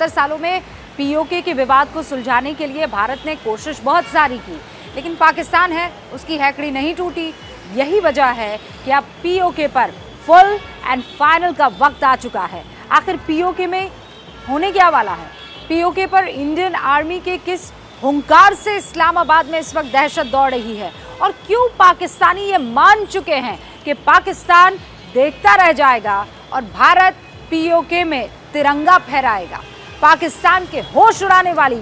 75 सालों में पीओके के विवाद को सुलझाने के लिए भारत ने कोशिश बहुत सारी की, लेकिन पाकिस्तान है उसकी हैकड़ी नहीं टूटी। यही वजह है कि अब पीओके पर फुल एंड फाइनल का वक्त आ चुका है। आखिर पीओके में होने क्या वाला है? पीओके पर इंडियन आर्मी के किस हुंकार से इस्लामाबाद में इस वक्त दहशत दौड़ रही है, और क्यों पाकिस्तानी ये मान चुके हैं कि पाकिस्तान देखता रह जाएगा और भारत पीओके में तिरंगा फहराएगा? पाकिस्तान के होश उड़ाने वाली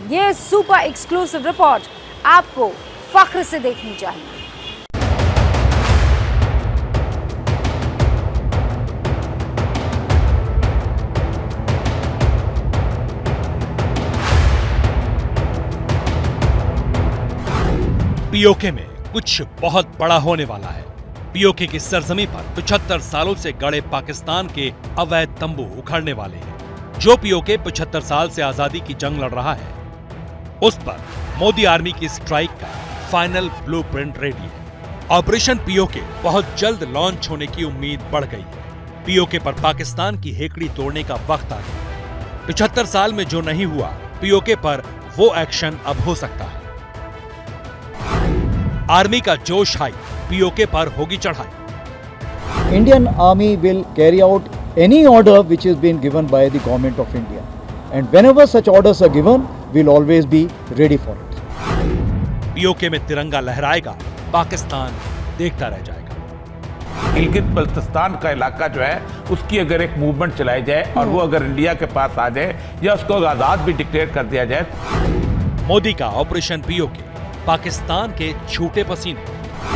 ये सुपर एक्सक्लूसिव रिपोर्ट आपको फख्र से देखनी चाहिए। पीओके में कुछ बहुत बड़ा होने वाला है। पीओके की सरजमी पर 75 सालों से गड़े पाकिस्तान के अवैध तंबू उखड़ने वाले हैं। जो पीओके 75 साल से आजादी की जंग लड़ रहा है, उस पर मोदी आर्मी की स्ट्राइक का फाइनल ब्लूप्रिंट रेडी है। ऑपरेशन पीओके बहुत जल्द लॉन्च होने की उम्मीद बढ़ गई है। पीओके पर पाकिस्तान की हेकड़ी तोड़ने का वक्त आ गया। 75 साल में जो नहीं हुआ, पीओके पर वो एक्शन अब हो सकता है। आर्मी का जोश हाई, पीओके पर होगी चढ़ाई। Indian Army will carry out any order which is being given by the Government of India, and whenever such orders are given, we'll always be ready for it. PoK में तिरंगा लहराएगा, पाकिस्तान देखता रह जाएगा। गिलगित बल्तिस्तान का इलाका जो है, उसकी अगर एक मूवमेंट चलाई जाए और वो अगर इंडिया के पास आ जाए या उसको आजाद भी डिक्लेयर कर दिया जाए। मोदी का ऑपरेशन पीओके पाकिस्तान के छूटे पसीने,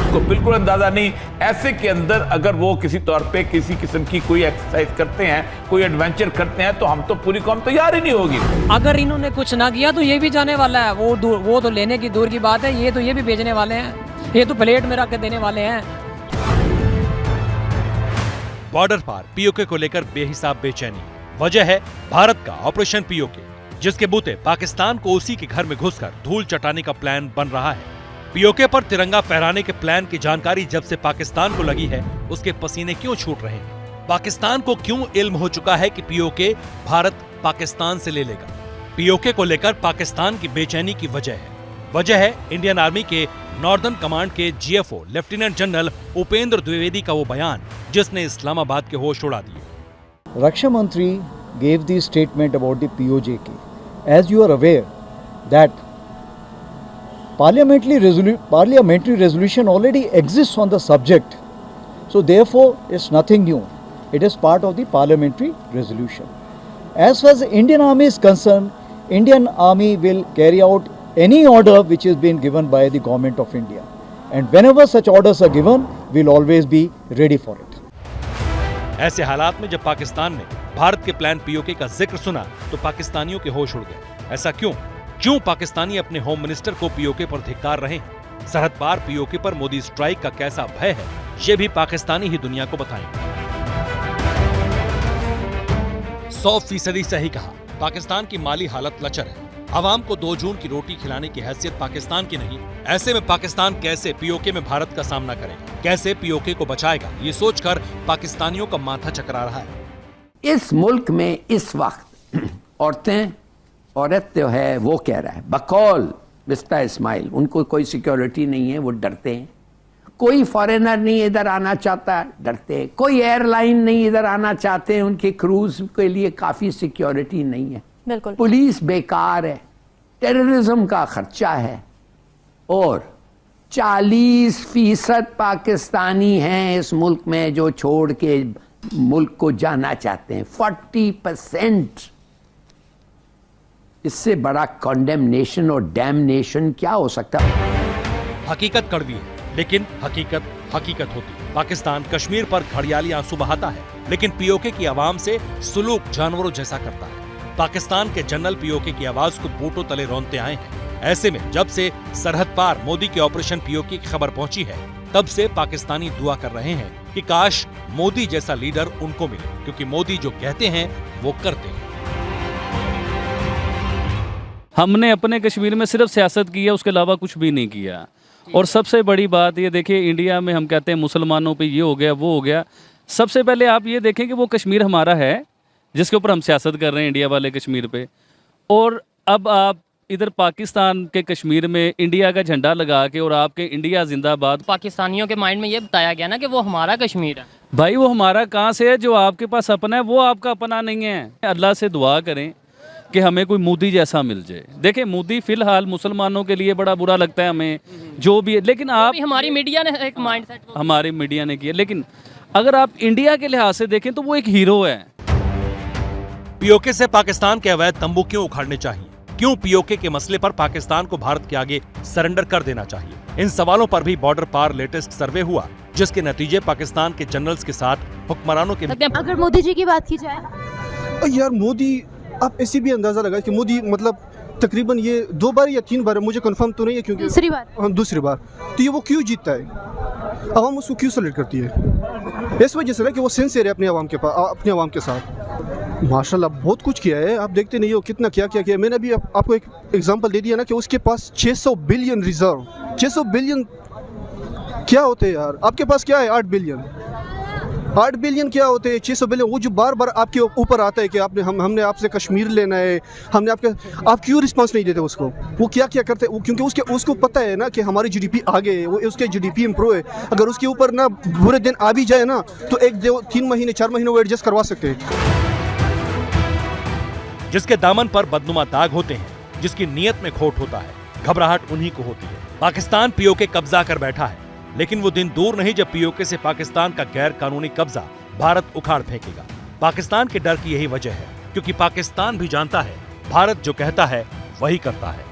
उसको बिल्कुल अंदाजा नहीं। ऐसे के अंदर अगर वो किसी तौर पे किसी किस्म की कोई एक्सरसाइज करते हैं, कोई एडवेंचर करते हैं, तो हम तो पूरी कौम तैयार ही नहीं होगी। अगर इन्होंने कुछ ना किया तो ये भी जाने वाला है। वो तो लेने की दूर की बात है, ये भी भेजने वाले हैं। ये तो प्लेट में रख के देने वाले हैं। बॉर्डर पार पीओके को लेकर बेहिसाब बेचैनी। वजह है भारत का ऑपरेशन पीओके, जिसके बूते पाकिस्तान को उसी के घर में घुसकर धूल चटाने का प्लान बन रहा है। पीओके पर तिरंगा फहराने के प्लान की जानकारी जब से पाकिस्तान को लगी है, उसके पसीने क्यों छूट रहे हैं? पाकिस्तान को क्यों इल्म हो चुका है कि पीओके भारत पाकिस्तान से ले लेगा? पीओके को लेकर पाकिस्तान की बेचैनी की वजह है इंडियन आर्मी के नॉर्दर्न कमांड के जीएफओ लेफ्टिनेंट जनरल उपेंद्र द्विवेदी का वो बयान, जिसने इस्लामाबाद के होश उड़ा दिए। Raksha Mantri gave the statement about the POJK. As you are aware that parliamentary resolution already exists on the subject, so therefore it's nothing new. It is part of the parliamentary resolution. As far as the Indian Army is concerned, Indian Army will carry out any order which is being given by the Government of India, and whenever such orders are given, we'll always be ready for it. ऐसे हालात में जब पाकिस्तान ने भारत के plan PoK का जिक्र सुना, तो पाकिस्तानियों के होश उड़ गए। ऐसा क्यों पाकिस्तानी अपने होम मिनिस्टर को पीओके पर धिक्कार रहे हैं? सरहद पार पीओके पर मोदी स्ट्राइक का कैसा भय है, ये भी पाकिस्तानी ही दुनिया को बताएंगे। 100% सही कहा, पाकिस्तान की माली हालत लचर है। आवाम को 2 जून की रोटी खिलाने की हैसियत पाकिस्तान की नहीं। ऐसे में पाकिस्तान कैसे पीओके में भारत का सामना करेगा, कैसे पीओके को बचाएगा, ये सोचकर पाकिस्तानियों का माथा चकरा रहा है। इस मुल्क में इस वक्त औरत जो है वो कह रहा है बकौल मिस्टर इस्माइल, उनको कोई सिक्योरिटी नहीं है, वो डरते हैं। कोई फॉरेनर नहीं इधर आना चाहता, डरते हैं। कोई एयरलाइन नहीं इधर आना चाहते हैं, उनके क्रूज के लिए काफ़ी सिक्योरिटी नहीं है। बिल्कुल। पुलिस बेकार है, टेररिज्म का खर्चा है, और 40% पाकिस्तानी हैं इस मुल्क में जो छोड़ के मुल्क को जाना चाहते हैं। 40%। इससे बड़ा कॉन्डेमनेशन और डैमनेशन क्या हो सकता है? हकीकत कड़वी है, लेकिन हकीकत होती है। पाकिस्तान कश्मीर पर घड़ियाली आंसू बहाता है, लेकिन पीओके की आवाम से सुलूक जानवरों जैसा करता है। पाकिस्तान के जनरल पीओके की आवाज को बूटों तले रौंदते आए हैं। ऐसे में जब से सरहद पार मोदी के ऑपरेशन पीओके की खबर पहुंची है, तब से पाकिस्तानी दुआ कर रहे हैं कि काश मोदी जैसा लीडर उनको मिले, क्योंकि मोदी जो कहते हैं वो करते हैं। हमने अपने कश्मीर में सिर्फ सियासत की है, उसके अलावा कुछ भी नहीं किया। और सबसे बड़ी बात ये देखिए, इंडिया में हम कहते हैं मुसलमानों पे ये हो गया वो हो गया। सबसे पहले आप ये देखें कि वो कश्मीर हमारा है, जिसके ऊपर हम सियासत कर रहे हैं इंडिया वाले कश्मीर पे। और अब आप इधर पाकिस्तान के कश्मीर में इंडिया का झंडा लगा के और आपके इंडिया जिंदाबाद, पाकिस्तानियों के माइंड में ये बताया गया ना कि वो हमारा कश्मीर है। भाई वो हमारा कहाँ से है? जो आपके पास अपना है वो आपका अपना नहीं है। अल्लाह से दुआ करें कि हमें कोई मोदी जैसा मिल जाए। देखिए मोदी फिलहाल मुसलमानों के लिए बड़ा बुरा लगता है हमें, जो भी है, लेकिन आप, हमारी मीडिया ने एक माइंडसेट, हमारी मीडिया ने किया, लेकिन अगर आप इंडिया के लिहाज से देखें तो वो एक हीरो है। पीओके से पाकिस्तान के अवैध तंबू क्यों उखाड़ने चाहिए? क्यों पीओके के मसले पर पाकिस्तान को भारत के आगे सरेंडर कर देना चाहिए? इन सवालों पर भी बॉर्डर पार लेटेस्ट सर्वे हुआ, जिसके नतीजे पाकिस्तान के जनरल्स के साथ हुक्मरानों के। अगर मोदी जी की बात की जाए, यार मोदी, आप ऐसे भी अंदाजा लगाए कि मोदी मतलब तकरीबन ये 2 बार या 3 बार, मुझे कंफर्म तो नहीं है क्योंकि दूसरी बार, हाँ दूसरी बार, तो ये वो क्यों जीतता है? आवाम उसको क्यों सेलेक्ट करती है? इस वजह से ना कि वो सिंसियर है अपने आवाम के साथ। माशाल्लाह बहुत कुछ किया है, आप देखते नहीं हो कितना क्या क्या किया। मैंने अभी आपको एक एग्जांपल दे दिया ना कि उसके पास 600 बिलियन रिजर्व। 600 बिलियन क्या होते हैं यार? आपके पास क्या है? 8 बिलियन। 8 बिलियन क्या होते हैं? 600 बिलियन। वो जो बार बार आपके ऊपर आता है कि आपने हमने आपसे कश्मीर लेना है, हमने आप क्यों रिस्पांस नहीं देते उसको? वो क्या क्या करते हैं? क्योंकि उसको पता है ना कि हमारी जीडीपी आगे है, वो उसके जीडीपी इम्प्रूव है। अगर उसके ऊपर ना बुरे दिन आ भी जाए ना तो 3 महीने 4 महीने वो एडजस्ट करवा सकते हैं। जिसके दामन पर बदनुमा दाग होते हैं, जिसकी नीयत में खोट होता है, घबराहट उन्हीं को होती है। पाकिस्तान पीओके कब्जा कर बैठा है, लेकिन वो दिन दूर नहीं जब पीओके से पाकिस्तान का गैर कानूनी कब्जा भारत उखाड़ फेंकेगा। पाकिस्तान के डर की यही वजह है, क्योंकि पाकिस्तान भी जानता है भारत जो कहता है वही करता है।